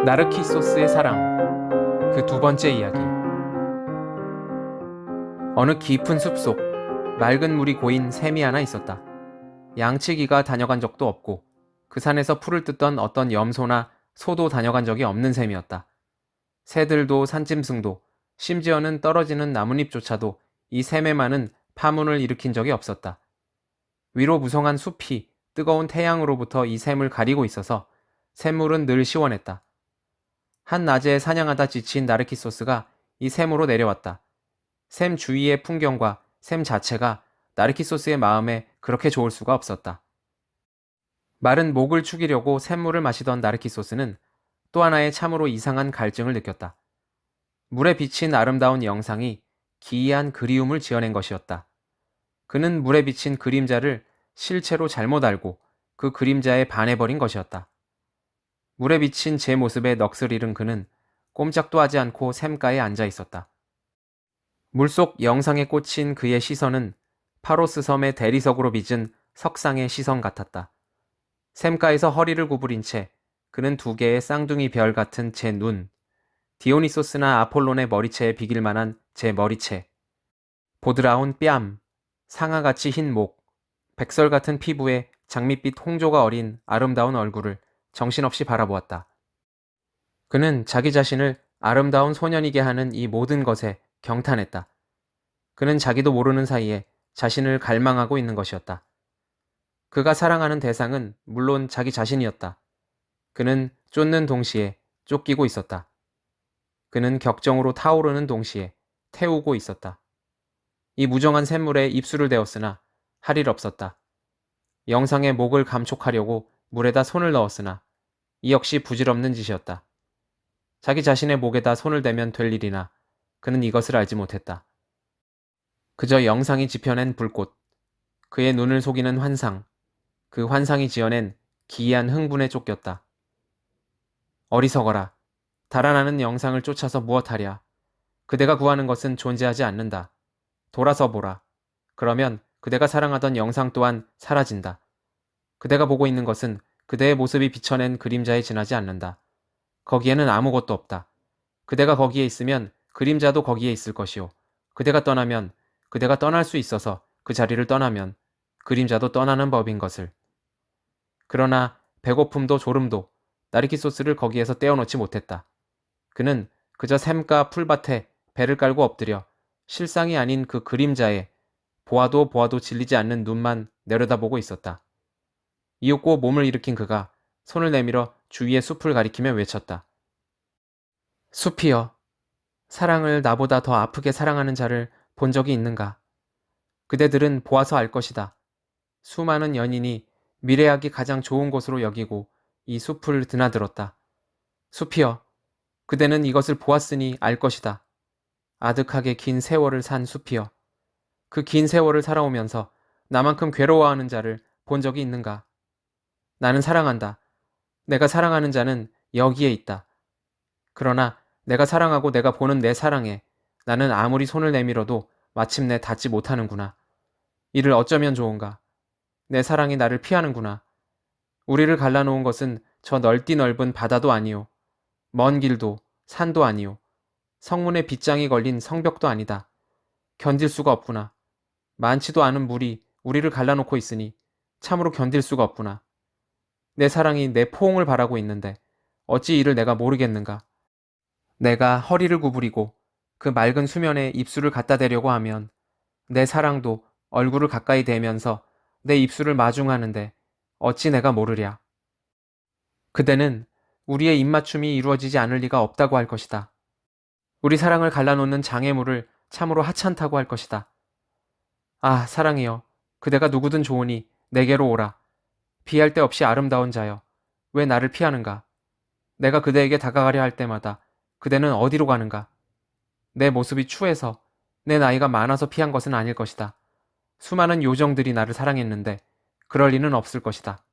나르키소스의 사랑, 그 두 번째 이야기. 어느 깊은 숲속, 맑은 물이 고인 샘이 하나 있었다. 양치기가 다녀간 적도 없고 그 산에서 풀을 뜯던 어떤 염소나 소도 다녀간 적이 없는 샘이었다. 새들도 산짐승도 심지어는 떨어지는 나뭇잎조차도 이 샘에만은 파문을 일으킨 적이 없었다. 위로 무성한 숲이 뜨거운 태양으로부터 이 샘을 가리고 있어서 샘물은 늘 시원했다. 한 낮에 사냥하다 지친 나르키소스가 이 샘으로 내려왔다. 샘 주위의 풍경과 샘 자체가 나르키소스의 마음에 그렇게 좋을 수가 없었다. 마른 목을 축이려고 샘물을 마시던 나르키소스는 또 하나의 참으로 이상한 갈증을 느꼈다. 물에 비친 아름다운 영상이 기이한 그리움을 지어낸 것이었다. 그는 물에 비친 그림자를 실체로 잘못 알고 그 그림자에 반해버린 것이었다. 물에 비친 제 모습에 넋을 잃은 그는 꼼짝도 하지 않고 샘가에 앉아 있었다. 물속 영상에 꽂힌 그의 시선은 파로스 섬의 대리석으로 빚은 석상의 시선 같았다. 샘가에서 허리를 구부린 채 그는 두 개의 쌍둥이 별 같은 제 눈, 디오니소스나 아폴론의 머리채에 비길 만한 제 머리채, 보드라운 뺨, 상아같이 흰 목, 백설 같은 피부에 장밋빛 홍조가 어린 아름다운 얼굴을 정신없이 바라보았다. 그는 자기 자신을 아름다운 소년이게 하는 이 모든 것에 경탄했다. 그는 자기도 모르는 사이에 자신을 갈망하고 있는 것이었다. 그가 사랑하는 대상은 물론 자기 자신이었다. 그는 쫓는 동시에 쫓기고 있었다. 그는 격정으로 타오르는 동시에 태우고 있었다. 이 무정한 샘물에 입술을 대었으나 할 일 없었다. 영상의 목을 감촉하려고 물에다 손을 넣었으나 이 역시 부질없는 짓이었다. 자기 자신의 목에다 손을 대면 될 일이나 그는 이것을 알지 못했다. 그저 영상이 지펴낸 불꽃, 그의 눈을 속이는 환상, 그 환상이 지어낸 기이한 흥분에 쫓겼다. 어리석어라. 달아나는 영상을 쫓아서 무엇하랴. 그대가 구하는 것은 존재하지 않는다. 돌아서 보라. 그러면 그대가 사랑하던 영상 또한 사라진다. 그대가 보고 있는 것은 그대의 모습이 비춰낸 그림자에 지나지 않는다. 거기에는 아무것도 없다. 그대가 거기에 있으면 그림자도 거기에 있을 것이요. 그대가 떠나면, 그대가 떠날 수 있어서 그 자리를 떠나면 그림자도 떠나는 법인 것을. 그러나 배고픔도 졸음도 나리키소스를 거기에서 떼어놓지 못했다. 그는 그저 샘가 풀밭에 배를 깔고 엎드려 실상이 아닌 그 그림자에 보아도 보아도 질리지 않는 눈만 내려다보고 있었다. 이윽고 몸을 일으킨 그가 손을 내밀어 주위의 숲을 가리키며 외쳤다. 숲이여, 사랑을 나보다 더 아프게 사랑하는 자를 본 적이 있는가? 그대들은 보아서 알 것이다. 수많은 연인이 미래학이 가장 좋은 곳으로 여기고 이 숲을 드나들었다. 숲이여, 그대는 이것을 보았으니 알 것이다. 아득하게 긴 세월을 산 숲이여. 그 긴 세월을 살아오면서 나만큼 괴로워하는 자를 본 적이 있는가? 나는 사랑한다. 내가 사랑하는 자는 여기에 있다. 그러나 내가 사랑하고 내가 보는 내 사랑에 나는 아무리 손을 내밀어도 마침내 닿지 못하는구나. 이를 어쩌면 좋은가? 내 사랑이 나를 피하는구나. 우리를 갈라놓은 것은 저 넓디 넓은 바다도 아니요. 먼 길도 산도 아니요. 성문에 빗장이 걸린 성벽도 아니다. 견딜 수가 없구나. 많지도 않은 물이 우리를 갈라놓고 있으니 참으로 견딜 수가 없구나. 내 사랑이 내 포옹을 바라고 있는데 어찌 이를 내가 모르겠는가. 내가 허리를 구부리고 그 맑은 수면에 입술을 갖다 대려고 하면 내 사랑도 얼굴을 가까이 대면서 내 입술을 마중하는데 어찌 내가 모르랴. 그대는 우리의 입맞춤이 이루어지지 않을 리가 없다고 할 것이다. 우리 사랑을 갈라놓는 장애물을 참으로 하찮다고 할 것이다. 아, 사랑이여. 그대가 누구든 좋으니 내게로 오라. 피할 데 없이 아름다운 자여. 왜 나를 피하는가? 내가 그대에게 다가가려 할 때마다 그대는 어디로 가는가? 내 모습이 추해서 내 나이가 많아서 피한 것은 아닐 것이다. 수많은 요정들이 나를 사랑했는데 그럴 리는 없을 것이다.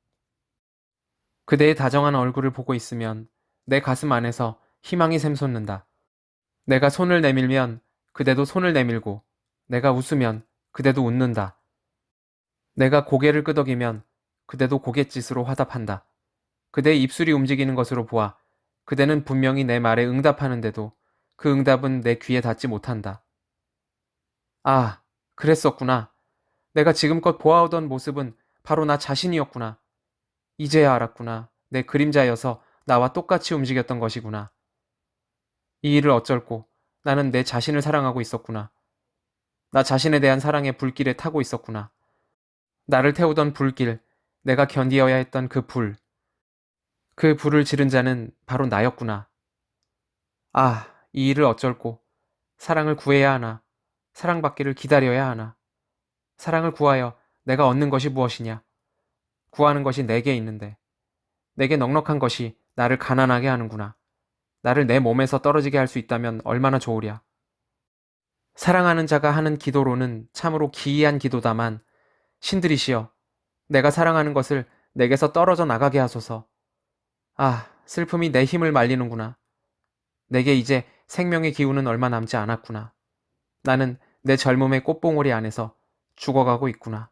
그대의 다정한 얼굴을 보고 있으면 내 가슴 안에서 희망이 샘솟는다. 내가 손을 내밀면 그대도 손을 내밀고 내가 웃으면 그대도 웃는다. 내가 고개를 끄덕이면 그대도 고갯짓으로 화답한다. 그대의 입술이 움직이는 것으로 보아 그대는 분명히 내 말에 응답하는데도 그 응답은 내 귀에 닿지 못한다. 아, 그랬었구나. 내가 지금껏 보아오던 모습은 바로 나 자신이었구나. 이제야 알았구나. 내 그림자여서 나와 똑같이 움직였던 것이구나. 이 일을 어쩔고 나는 내 자신을 사랑하고 있었구나. 나 자신에 대한 사랑의 불길에 타고 있었구나. 나를 태우던 불길, 내가 견디어야 했던 그 불, 그 불을 지른 자는 바로 나였구나. 아, 이 일을 어쩔고 사랑을 구해야 하나, 사랑받기를 기다려야 하나. 사랑을 구하여 내가 얻는 것이 무엇이냐? 구하는 것이 내게 있는데, 내게 넉넉한 것이 나를 가난하게 하는구나. 나를 내 몸에서 떨어지게 할 수 있다면 얼마나 좋으랴. 사랑하는 자가 하는 기도로는 참으로 기이한 기도다만, 신들이시여, 내가 사랑하는 것을 내게서 떨어져 나가게 하소서. 아, 슬픔이 내 힘을 말리는구나. 내게 이제 생명의 기운은 얼마 남지 않았구나. 나는 내 젊음의 꽃봉오리 안에서 죽어가고 있구나.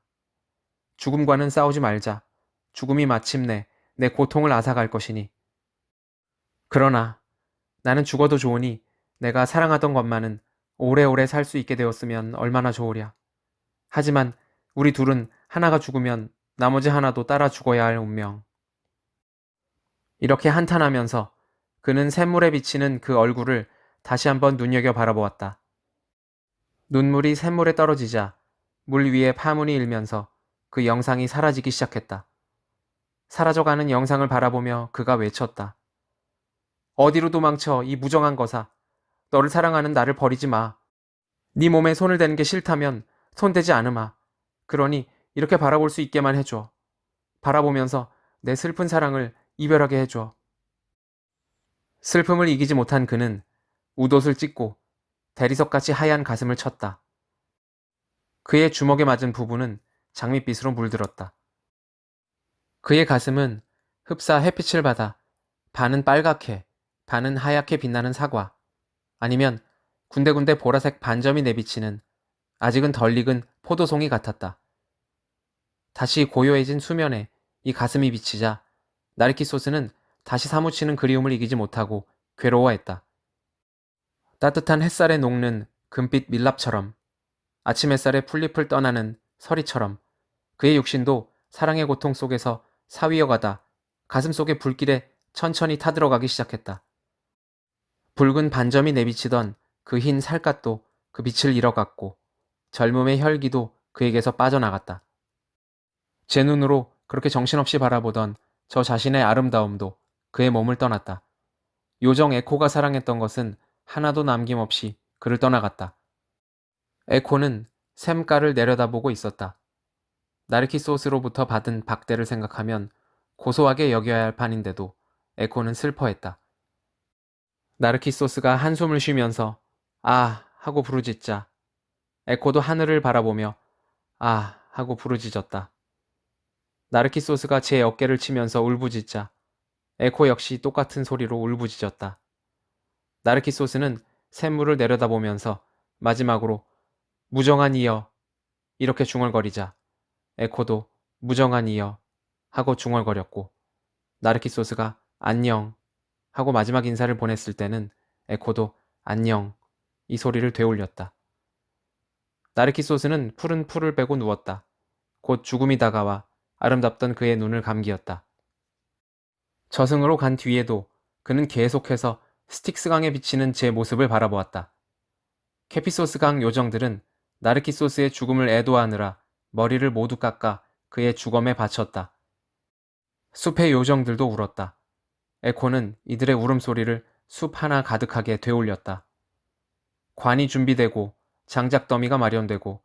죽음과는 싸우지 말자. 죽음이 마침내 내 고통을 앗아갈 것이니. 그러나 나는 죽어도 좋으니 내가 사랑하던 것만은 오래오래 살 수 있게 되었으면 얼마나 좋으랴. 하지만 우리 둘은 하나가 죽으면 나머지 하나도 따라 죽어야 할 운명. 이렇게 한탄하면서 그는 샘물에 비치는 그 얼굴을 다시 한번 눈여겨 바라보았다. 눈물이 샘물에 떨어지자 물 위에 파문이 일면서 그 영상이 사라지기 시작했다. 사라져가는 영상을 바라보며 그가 외쳤다. 어디로 도망쳐 이 무정한 거사. 너를 사랑하는 나를 버리지 마. 네 몸에 손을 대는 게 싫다면 손대지 않으마. 그러니 이렇게 바라볼 수 있게만 해줘. 바라보면서 내 슬픈 사랑을 이별하게 해줘. 슬픔을 이기지 못한 그는 웃옷을 찢고 대리석같이 하얀 가슴을 쳤다. 그의 주먹에 맞은 부분은 장밋빛으로 물들었다. 그의 가슴은 흡사 햇빛을 받아 반은 빨갛게 반은 하얗게 빛나는 사과 아니면 군데군데 보라색 반점이 내비치는 아직은 덜 익은 포도송이 같았다. 다시 고요해진 수면에 이 가슴이 비치자 나르키소스는 다시 사무치는 그리움을 이기지 못하고 괴로워했다. 따뜻한 햇살에 녹는 금빛 밀랍처럼 아침 햇살에 풀잎을 떠나는 서리처럼 그의 육신도 사랑의 고통 속에서 사위어가다 가슴 속의 불길에 천천히 타들어가기 시작했다. 붉은 반점이 내비치던 그 흰 살갗도 그 빛을 잃어갔고 젊음의 혈기도 그에게서 빠져나갔다. 제 눈으로 그렇게 정신없이 바라보던 저 자신의 아름다움도 그의 몸을 떠났다. 요정 에코가 사랑했던 것은 하나도 남김없이 그를 떠나갔다. 에코는 샘가를 내려다보고 있었다. 나르키소스로부터 받은 박대를 생각하면 고소하게 여겨야 할 판인데도 에코는 슬퍼했다. 나르키소스가 한숨을 쉬면서 아 하고 부르짖자 에코도 하늘을 바라보며 아 하고 부르짖었다. 나르키소스가 제 어깨를 치면서 울부짖자 에코 역시 똑같은 소리로 울부짖었다. 나르키소스는 샘물을 내려다보면서 마지막으로 무정한 이여 이렇게 중얼거리자 에코도 무정한 이여 하고 중얼거렸고 나르키소스가 안녕 하고 마지막 인사를 보냈을 때는 에코도 안녕 이 소리를 되올렸다. 나르키소스는 푸른 풀을 빼고 누웠다. 곧 죽음이 다가와 아름답던 그의 눈을 감기었다. 저승으로 간 뒤에도 그는 계속해서 스틱스강에 비치는 제 모습을 바라보았다. 캐피소스강 요정들은 나르키소스의 죽음을 애도하느라 머리를 모두 깎아 그의 주검에 바쳤다. 숲의 요정들도 울었다. 에코는 이들의 울음소리를 숲 하나 가득하게 되올렸다. 관이 준비되고 장작더미가 마련되고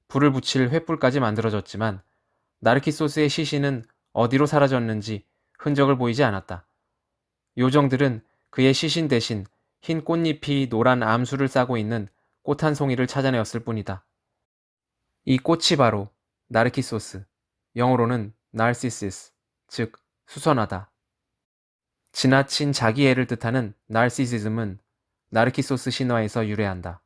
불을 붙일 횃불까지 만들어졌지만 나르키소스의 시신은 어디로 사라졌는지 흔적을 보이지 않았다. 요정들은 그의 시신 대신 흰 꽃잎이 노란 암수를 싸고 있는 꽃 한 송이를 찾아내었을 뿐이다. 이 꽃이 바로 나르키소스, 영어로는 narcissus, 즉 수선하다. 지나친 자기애를 뜻하는 나르시시즘은 나르키소스 신화에서 유래한다.